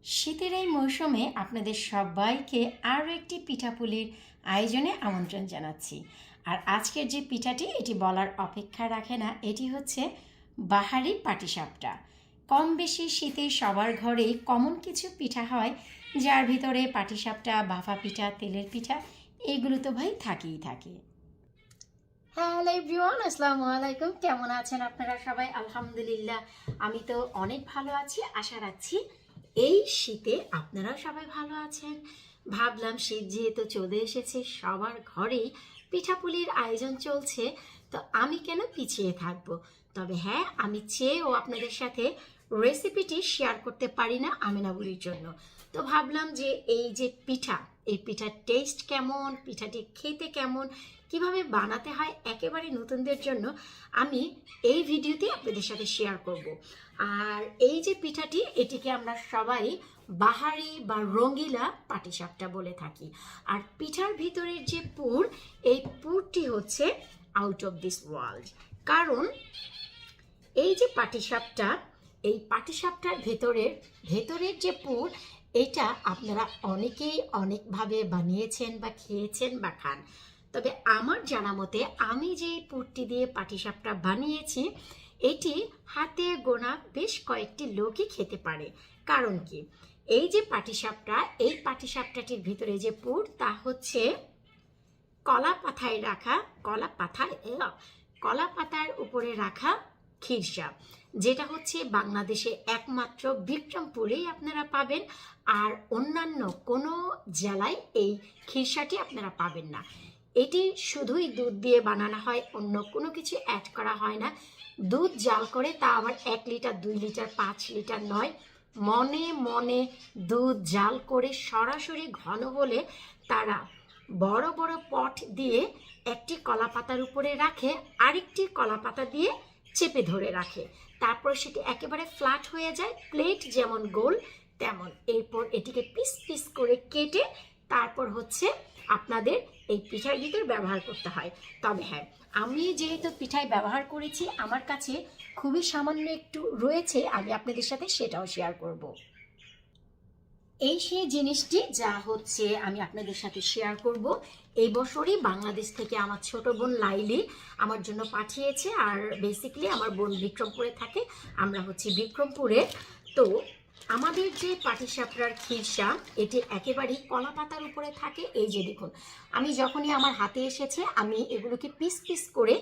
শীতের এই মৌসুমে আপনাদের সবাইকে আরও একটি পিঠাপুলির আয়োজনে আমন্ত্রণ জানাচ্ছি। আর আজকের যে পিঠাটি এটি বলার অপেক্ষা রাখে না, এটি হচ্ছে বাহারি পাটিসাপটা। কম বেশি শীতে সবার ঘরেই কমন কিছু পিঠা হয়, যার ভিতরে পাটিসাপটা, বাফা পিঠা, তেলের পিঠা এইগুলো তো ভাই থাকেই থাকে। হ্যালো এভরিওয়ান, আসসালামু আলাইকুম। কেমন আছেন আপনারা সবাই? আলহামদুলিল্লাহ, আমি তো অনেক ভালো আছি। আশা রাখছি এই শীতে আপনারা সবাই ভালো আছেন। ভাবলাম শীত যেহেতু চলে এসেছে, সবার ঘরেই পিঠাপুলির আয়োজন চলছে, তো আমি কেন পিছিয়ে থাকবো। তবে হ্যাঁ, আমি চেয়েও আপনাদের সাথে রেসিপিটি শেয়ার করতে পারি না আমিনাবুরির জন্য। তো ভাবলাম যে এই যে পিঠা, এই পিঠার টেস্ট কেমন, পিঠাটি খেতে কেমন, কিভাবে বানাতে হয় একেবারে নতুনদের জন্য আমি এই ভিডিওতে আপনাদের সাথে শেয়ার করব। আর এই যে পিঠাটি, এটিকে আমরা সবাই বাহারি বা রঙ্গিলা পাটিসাপটা বলে থাকি। আর পিঠার ভিতরের যে পুর, এই পুরটি হচ্ছে আউট অফ দিস ওয়ার্ল্ড। কারণ এই যে পাটিসাপটা, এই পাটিসাপটার ভেতরের যে পুর, এটা আপনারা অনেকেই অনেকভাবে বানিয়েছেন বা খেয়েছেন বা খান। তবে আমার জানা মতে আমি যে পুরটি দিয়ে পাটিসাপটা বানিয়েছি, এটি হাতে গোনা বেশ কয়েকটি লোকই খেতে পারে। কারণ কি, এই যে পাটিসাপটা, এই পাটিসাপটাটির ভিতরে যে পুর, তা হচ্ছে কলা পাতার উপরে রাখা খিরসা, যেটা হচ্ছে বাংলাদেশে একমাত্র বিক্রমপুরেই আপনারা পাবেন। আর অন্যান্য কোনো জেলায় এই খিরসাটি আপনারা পাবেন না। এটি শুধুই দুধ দিয়ে বানানো হয়, অন্য কোনো কিছু অ্যাড করা হয় না। দুধ জাল করে, তা আবার 1 লিটার, 2 লিটার, 5 লিটার নয়, মনে মনে দুধ জাল করে সরাসরি ঘন হলে তারা বড় বড় পট দিয়ে একটি কলা পাতার উপরে রাখে, আরেকটি কলা পাতা দিয়ে চেপে ধরে রাখে। তারপর সেটি একেবারে ফ্ল্যাট হয়ে যায়, প্লেট যেমন গোল তেমন। এরপর এটিকে পিস পিস করে কেটে তারপর হচ্ছে আপনাদের এই পিঠার ভিতর ব্যবহার করতে হয়। তবে হ্যাঁ, আমি যেহেতু পিঠায় ব্যবহার করেছি, আমার কাছে খুবই সামান্য একটু রয়েছে, আমি আপনাদের সাথে সেটাও শেয়ার করব। এই সেই জিনিসটি যা হচ্ছে আমি আপনাদের সাথে শেয়ার করব। এই বছরই বাংলাদেশ থেকে আমার ছোট বোন লাইলি আমার জন্য পাঠিয়েছে। আর বেসিক্যালি আমার বোন বিক্রমপুরে থাকে, আমরা হচ্ছে বিক্রমপুরে। তো আমাদের যে পাটিসাপটার খিরসা, এটি একেবারেই কলা পাতার উপরে থাকে। এই যে দেখুন, আমি যখনই আমার হাতে এসেছে, আমি এগুলোকে পিস পিস করে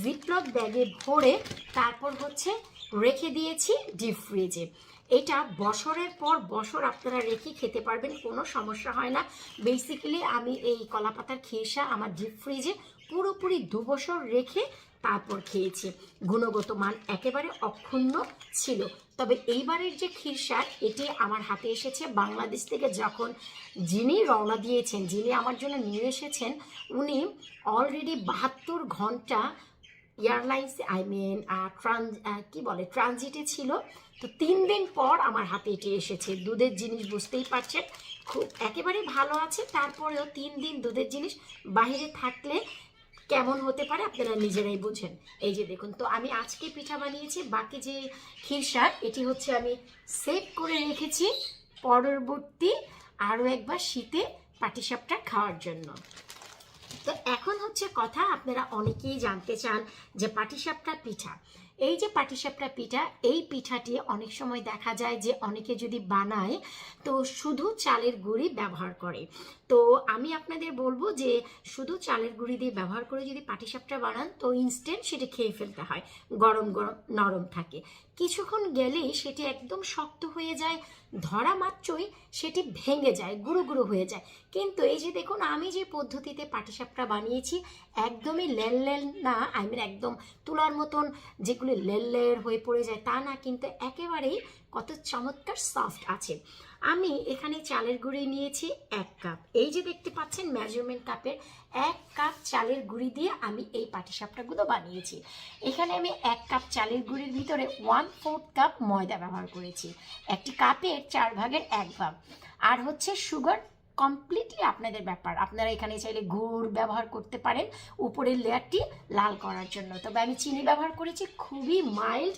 জিপলক ব্যাগে ভরে তারপর হচ্ছে রেখে দিয়েছি ডিপ ফ্রিজে। এটা বছরের পর বছর আপনারা রেখে খেতে পারবেন, কোনো সমস্যা হয় না। বেসিক্যালি আমি এই কলাপাতার খিরসা আমার ডিপ ফ্রিজে পুরোপুরি 2 বছর রেখে তারপর খেয়েছি। গুণগত মান একেবারে অক্ষুণ্ণ ছিল। তবে এইবারের যে খিরসা, এটি আমার হাতে এসেছে বাংলাদেশ থেকে। যখন যিনি রওনা দিয়েছেন, যিনি আমার জন্য নিয়ে এসেছেন, উনি অলরেডি 72 ঘন্টা এয়ারলাইন্স ট্রানজিটে ছিল। তো 3 দিন পর আমার হাতে এটি এসেছে। দুধের জিনিস বুঝতেই পারছেন, খুব একেবারে ভালো আছে। তারপরেও 3 দিন দুধের জিনিস বাইরে থাকলে কেমন হতে পারে আপনারা নিজেরাই বুঝেন। এই যে দেখুন, তো আমি আজকে পিঠা বানিয়েছি। বাকি যে খিরসা, এটি হচ্ছে আমি সেভ করে রেখেছি পরবর্তী আরও একবার শীতে পাটিসাপটা খাওয়ার জন্য। তো এখন হচ্ছে কথা, আপনারা অনেকেই জানতে চান যে পাটিসাপটা পিঠা, এই যে পাটিসাপটা পিঠা, এই পিঠাটি অনেক সময় দেখা যায় যে অনেকে যদি বানায় তো শুধু চালের গুঁড়ি ব্যবহার করে। তো আমি আপনাদের বলবো যে শুধু চালের গুঁড়ি দিয়ে ব্যবহার করে যদি পাটিসাপটা বানান, তো ইনস্ট্যান্ট সেটি খেয়ে ফেলতে হয়। গরম গরম নরম থাকে, কিছুক্ষণ গেলেই সেটি একদম শক্ত হয়ে যায়, ধরা মাত্রই সেটি ভেঙে যায়, গুঁড়ো গুঁড়ো হয়ে যায়। কিন্তু এই যে দেখুন, আমি যে পদ্ধতিতে পাটিসাপটা বানিয়েছি, একদমই লেল না, একদম তুলার মতন যেগুলো লের হয়ে পড়ে যায় তা না, কিন্তু একেবারেই কত চমৎকার সফট আছে। আমি এখানে চালের গুঁড়ি নিয়েছি 1 কাপ। এই যে দেখতে পাচ্ছেন মেজারমেন্ট কাপের 1 কাপ চালের গুঁড়ি দিয়ে আমি এই পাটিসাপটাগুলো বানিয়েছি। এখানে আমি 1 কাপ চালের গুঁড়ির ভিতরে 1/4 কাপ ময়দা ব্যবহার করেছি, একটি কাপের 4 ভাগের 1 ভাগ। আর হচ্ছে সুগার কমপ্লিটলি আপনাদের ব্যাপার। আপনারা এখানে চাইলে গুড় ব্যবহার করতে পারেন উপরের লেয়ারটি লাল করার জন্য। তবে আমি চিনি ব্যবহার করেছি, খুবই মাইল্ড,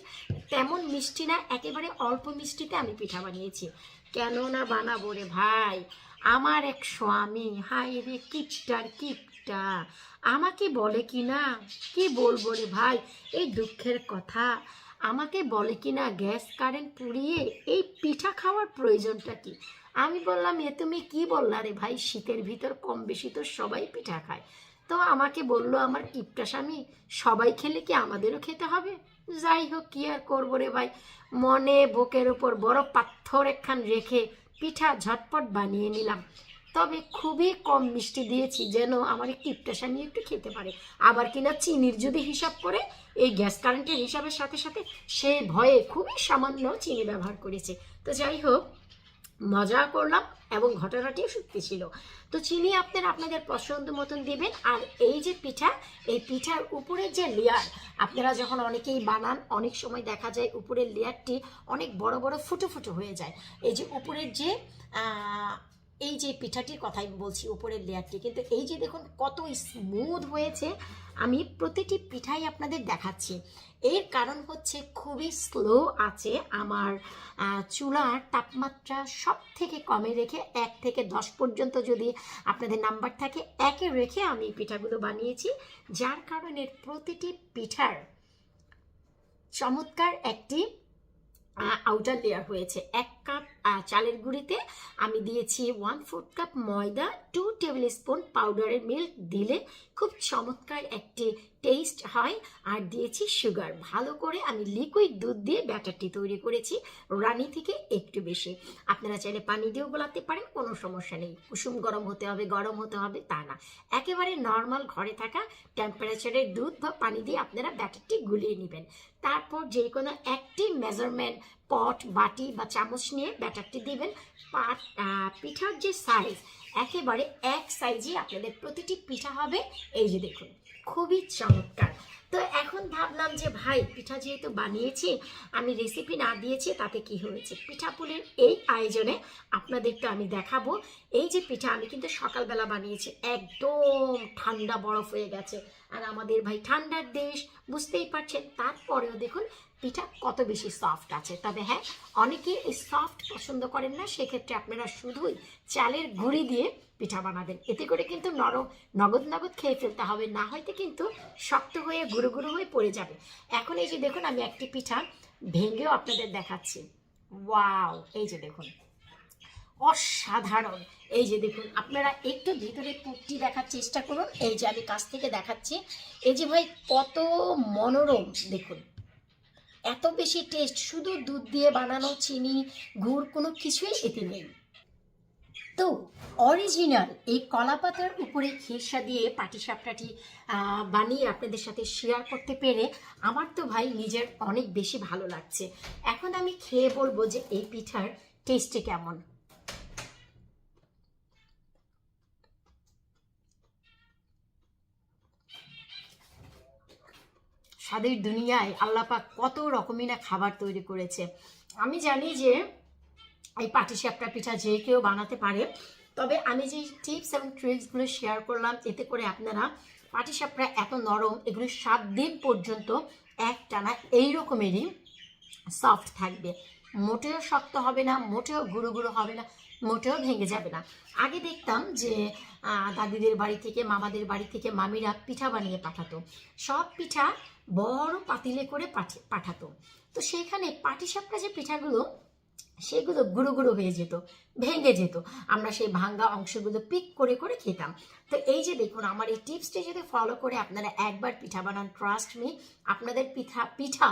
তেমন মিষ্টি না, একেবারে অল্প মিষ্টিতে আমি পিঠা বানিয়েছি। কেন না বানাবো রে ভাই, আমার এক স্বামী, হাই রে কিপটা, আমাকে বলে কি না, কি বলবো রে ভাই, এই দুঃখের কথা, আমাকে বলে কি না গ্যাস কারেন্ট পুড়িয়ে এই পিঠা খাওয়ার প্রয়োজনটা কি। আমি বললাম, এ তুমি কি বললা রে ভাই, শীতের ভিতর কম বেশি তো সবাই পিঠা খায়। তো আমাকে বলল আমার কিপটা স্বামী, সবাই খেলে কি আমাদেরও খেতে হবে? যাই হোক, কি আর করবো রে ভাই, মনে বুকের উপর বড় পাথর একখান রেখে পিঠা ঝটপট বানিয়ে নিলাম। তবে খুবই কম মিষ্টি দিয়েছি, যেন আমার এই কিপটা স্বামী একটু খেতে পারে। আবার কিনা চিনির যদি হিসাব করে, এই গ্যাস কারেন্টের হিসাবের সাথে সাথে সে ভয়ে খুবই সামান্য চিনি ব্যবহার করেছে। তো যাই হোক, মজা করলাম এবং ঘটনাটিও সত্যি ছিল। তো চিনি আপনারা আপনাদের পছন্দ মতন দেবেন। আর এই যে পিঠা, এই পিঠার উপরের যে লেয়ার, আপনারা যখন অনেকেই বানান, অনেক সময় দেখা যায় উপরের লেয়ারটি অনেক বড় বড় ফুটো ফুটো হয়ে যায়। এই যে উপরের যে এই যে পিঠাটির কথাই বলছি, উপরের লেয়ারটি কিন্তু এই যে দেখুন কত স্মুথ হয়েছে। আমি প্রতিটি পিঠাই আপনাদের দেখাচ্ছি। এর কারণ হচ্ছে খুবই স্লো আছে আমার চুলার তাপমাত্রা সব থেকে কমে রেখে 1 থেকে 10 পর্যন্ত যদি আপনাদের নাম্বার থাকে, 1-এ রেখে আমি পিঠাগুলো বানিয়েছি, যার কারণে প্রতিটি পিঠার চমৎকার একটি আউটার লেয়ার হয়েছে। 1 কাপ চালের গুঁড়িতে আমি দিয়েছি 1/4 কাপ ময়দা, 2 টেবিল স্পুন পাউডারের মিল্ক দিলে খুব চমৎকার একটি টেস্ট হয়। আর দিয়েছি সুগার। ভালো করে আমি লিকুইড দুধ দিয়ে ব্যাটারটি তৈরি করেছি, রানি থেকে একটু বেশি। আপনারা চাইলে পানি দিয়েও গোলাতে পারেন, কোনো সমস্যা নেই। কুসুম গরম হতে হবে তা না, একেবারে নর্মাল ঘরে থাকা টেম্পারেচারের দুধ বা পানি দিয়ে আপনারা ব্যাটারটি গুলিয়ে নেবেন। তারপর যে কোনো একটি মেজারমেন্ট পট, বাটি বা চামচ নিয়ে ব্যাটারটি দিবেন। পিঠার যে সাইজ, একেবারে এক সাইজে আপনাদের প্রতিটি পিঠা হবে। এই যে দেখুন, খুবই চমৎকার। তো এখন ভাবলাম যে ভাই, পিঠা যেহেতু বানিয়েছি, আমি রেসিপি না দিয়েছি তাতে কি হয়েছে, পিঠাপুলির এই আয়োজনে আপনাদেরকে আমি দেখাবো। এই যে পিঠা আমি কিন্তু সকালবেলা বানিয়েছি, একদম ঠান্ডা বরফ হয়ে গেছে। আর আমাদের ভাই ঠান্ডার দেশ, বুঝতেই পারছেন। তারপরেও দেখুন পিঠা কত বেশি সফট আছে। তবে হ্যাঁ, অনেকে এই সফট পছন্দ করেন না, সেক্ষেত্রে আপনারা শুধুই চালের গুঁড়ি দিয়ে পিঠা বানাবেন। এতে করে কিন্তু নগদ খেয়ে ফেলতে হবে, না হয়তো কিন্তু শক্ত হয়ে গুঁড়ো গুঁড়ো হয়ে পড়ে যাবে। এখন এই যে দেখুন, আমি একটি পিঠা ভেঙেও আপনাদের দেখাচ্ছি। ওয়াও, এই যে দেখুন, অসাধারণ। এই যে দেখুন, আপনারা একটু ভিতরে পুরটি দেখার চেষ্টা করুন। এই যে আমি কাছ থেকে দেখাচ্ছি, এই যে ভাই কত মনোরম দেখুন, এত বেশি টেস্ট, শুধু দুধ দিয়ে বানানো, চিনি গুড় কোনো কিছুই এতে নেই। তো অরিজিনাল এই কলাপাতার উপরে খেসা দিয়ে পাটিসাপটাটি বানিয়ে আপনাদের সাথে শেয়ার করতে পেরে আমার তো ভাই নিজের অনেক বেশি ভালো লাগছে। এখন আমি খেয়ে বলবো যে এই পিঠার টেস্টে কেমন। স্বাদের দুনিয়ায় আল্লাপাক কত রকমই না খাবার তৈরি করেছে। আমি জানি যে এই পাটিসাপটা পিঠা যে কেউ বানাতে পারে, তবে আমি যে টিপস এবং ট্রিক্সগুলো শেয়ার করলাম, এতে করে আপনারা পাটিসাপটা এত নরম, এগুলো 7 দিন পর্যন্ত একটানা এই রকমেরই সফট থাকবে, মোটেও শক্ত হবে না, মোটেও গুঁড়ো গুঁড়ো হবে না, মোটেও ভেঙে যাবে না। আগে দেখতাম যে দাদিদের বাড়ি থেকে, মামাদের বাড়ি থেকে মামিরা পিঠা বানিয়ে পাঠাতো, সব পিঠা বড় পাতিলে করে পাঠাতো। তো সেইখানে পাটিসাপটা যে পিঠাগুলো, সেগুলো গুঁড়ো গুঁড়ো হয়ে যেত, ভেঙে যেত, আমরা সেই ভাঙ্গা অংশগুলো পিক করে করে খেতাম। তো এই যে দেখুন, আমার এই টিপসটি যদি ফলো করে আপনারা একবার পিঠা বানান, ট্রাস্ট মি, আপনাদের পিঠা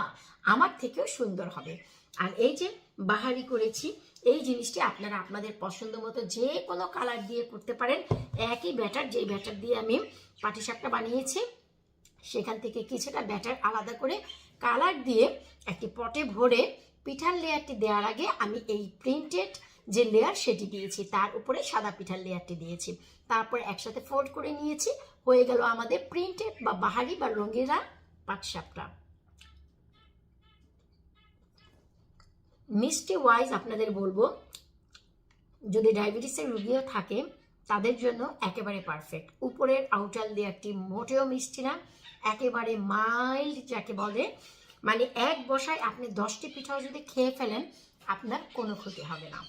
আমার থেকেও সুন্দর হবে। আর এই যে বাহারি করেছি, এই জিনিসটি আপনারা আপনাদের পছন্দ মতো যে কোনো কালার দিয়ে করতে পারেন। একই ব্যাটার, যেই ব্যাটার দিয়ে আমি পাটিসাপটা বানিয়েছি, সেখান থেকে কিছুটা ব্যাটার আলাদা করে কালার দিয়ে একটি পটে ভরে পিঠার লেয়ারটি দেওয়ার আগে আমি এই প্রিন্টেড যে লেয়ার সেটি দিয়েছি, তার উপরে সাদা পিঠার লেয়ারটি দিয়েছি, তারপর একসাথে ফোল্ড করে নিয়েছি। হয়ে গেল আমাদের প্রিন্টেড বা বাহারি বা রঙিলা পাটিসাপটা। মিষ্টি ওয়াইজ আপনাদের বলবো, যদি ডায়াবেটিসের রোগীও থাকে তাদের জন্য একেবারে পারফেক্ট। উপরের আউটার লেয়ারটি মোটেও মিষ্টি না, একেবারে মাইল্ড যাকে বলে, মানে এক বসায় আপনি 10টি পিঠাও যদি খেয়ে ফেলেন আপনার কোনো ক্ষতি হবে না।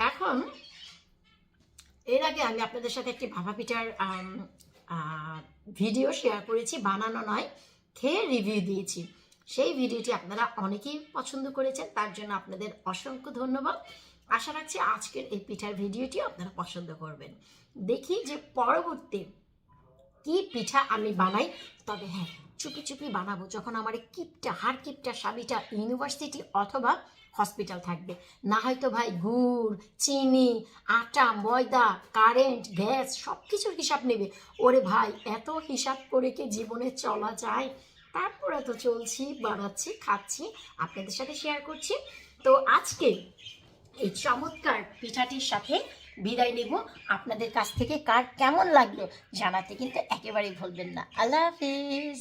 এখন এর আগে আমি আপনাদের সাথে একটি ভাপা পিঠার ভিডিও শেয়ার করেছি, বানানো নয়, খেয়ে রিভিউ দিয়েছি। সেই ভিডিওটি আপনারা অনেকেই পছন্দ করেছেন, তার জন্য আপনাদের অসংখ্য ধন্যবাদ। আশা রাখছি আজকের এই পিঠার ভিডিওটি আপনারা পছন্দ করবেন। দেখি যে পরবর্তী কি পিঠা আমি বানাই। তবে হ্যাঁ, চুপি চুপি বানাবো, যখন আমার হাড় কিপটা স্বামীটা ইউনিভার্সিটি অথবা হসপিটাল থাকবে। না হয়তো ভাই গুড়, চিনি, আটা, ময়দা, কারেন্ট, গ্যাস সব কিছুর হিসাব নেবে। ওরে ভাই, এত হিসাব করে কি জীবনে চলা যায়? তারপরে তো চলছি, বাড়াচ্ছি, খাচ্ছি, আপনাদের সাথে শেয়ার করছি। তো আজকে এই চমৎকার পিঠাটির সাথে বিদায় নেব। আপনাদের কাছ থেকে কার কেমন লাগলো জানাতে কিন্তু একেবারেই ভুলবেন না। আল্লাহ হাফিজ।